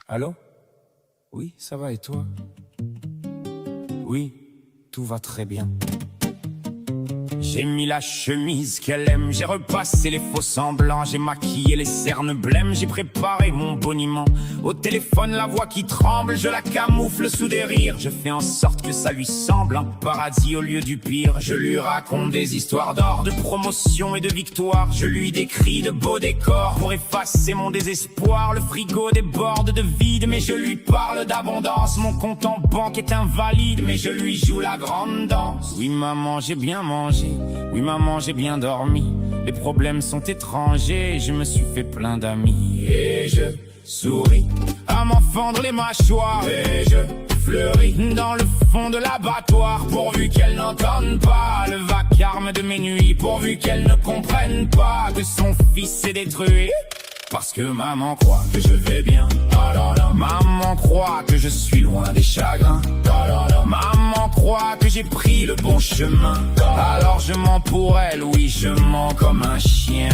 Allô? Oui, ça va et toi? Oui, tout va très bien. J'ai mis la chemise qu'elle aime, j'ai repassé les faux semblants, j'ai maquillé les cernes blêmes, j'ai préparé mon boniment. Au téléphone, la voix qui tremble, je la camoufle sous des rires. Je fais en sorte que ça lui semble un paradis au lieu du pire. Je lui raconte des histoires d'or, de promotion et de victoire. Je lui décris de beaux décors pour effacer mon désespoir. Le frigo déborde de vide, mais je lui parle d'abondance. Mon compte en banque est invalide, mais je lui joue la grande danse. Oui maman, j'ai bien mangé. Oui maman, j'ai bien dormi. Les problèmes sont étrangers, je me suis fait plein d'amis. Et je souris à m'en fendre les mâchoires. Et je fleuris dans le fond de l'abattoir, pourvu qu'elle n'entende pas le vacarme de mes nuits, pourvu qu'elle ne comprenne pas que son fils est détruit. Parce que maman croit que je vais bien. Maman croit que je suis loin des chagrins. Maman croit que j'ai pris le bon chemin. Alors je mens pour elle, oui je mens comme un chien.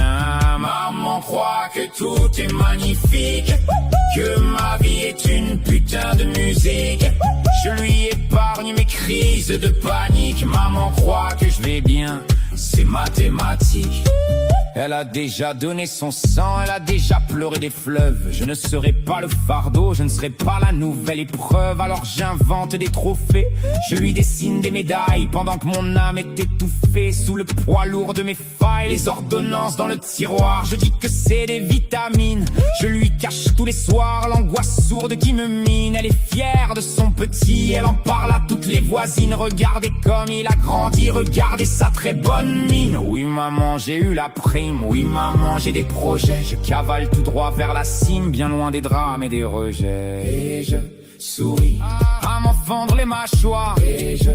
Maman croit que tout est magnifique, que ma vie est une putain de musique. Je lui épargne mes crises de panique. Maman croit que je vais bien, c'est mathématique. Elle a déjà donné son sang, elle a déjà pleuré des fleuves. Je ne serai pas le fardeau, je ne serai pas la nouvelle épreuve. Alors j'invente des trophées, je lui dessine des médailles, pendant que mon âme est étouffée sous le poids lourd de mes failles. Les ordonnances dans le tiroir, je dis que c'est des vitamines. Je lui cache tous les soirs l'angoisse sourde qui me mine. Elle est fière de son petit, elle en parle à toutes les voisines. Regardez comme il a grandi, regardez sa très bonne mine. Oui maman, j'ai eu la prime. Oui maman, j'ai des projets, je cavale tout droit vers la cime, bien loin des drames et des rejets. Et je souris à m'en fendre les mâchoires. Et je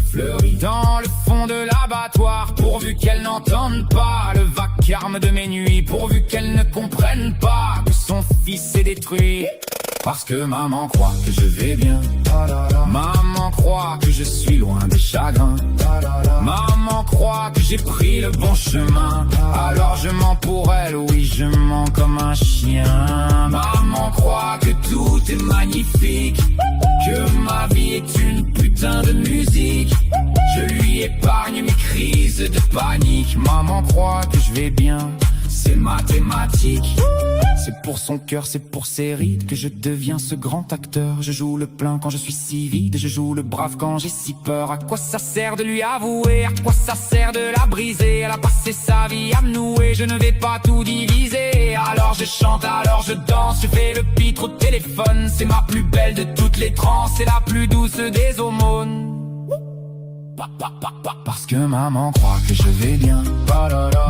fleuris dans le fond de l'abattoir, pourvu qu'elle n'entende pas le vacarme de mes nuits, pourvu qu'elle ne comprenne pas que son fils est détruit. Parce que maman croit que je vais bien. Maman croit que je suis loin des chagrins. Maman croit que j'ai pris le bon chemin. Alors je mens pour elle, oui je mens comme un chien. Maman croit que tout est magnifique, que ma vie est une putain de musique. Je lui épargne mes crises de panique. Maman croit que je vais bien, c'est mathématique. C'est pour son cœur, c'est pour ses rides que je deviens ce grand acteur. Je joue le plein quand je suis si vide, je joue le brave quand j'ai si peur. À quoi ça sert de lui avouer, à quoi ça sert de la briser? Elle a passé sa vie à me nouer, je ne vais pas tout diviser. Alors je chante, alors je danse, je fais le pitre au téléphone. C'est ma plus belle de toutes les transes, c'est la plus douce des aumônes. Parce que maman croit que je vais bien.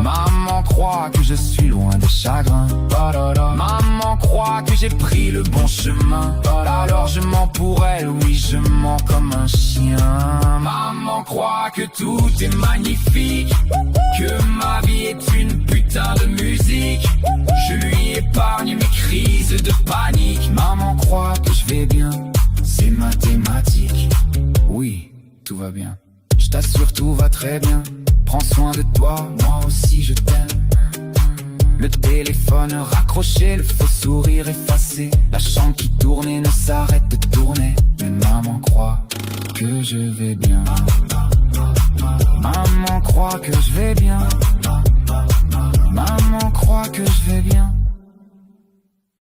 Maman croit que je suis loin des chagrins. Maman croit que j'ai pris le bon chemin. Alors je mens pour elle, oui je mens comme un chien. Maman croit que tout est magnifique, que ma vie est une putain de musique. Je lui épargne mes crises de panique. Maman croit que je vais bien, c'est mathématique. Oui, tout va bien. Je t'assure tout va très bien. Prends soin de toi, moi aussi je t'aime. Le téléphone raccroché, le faux sourire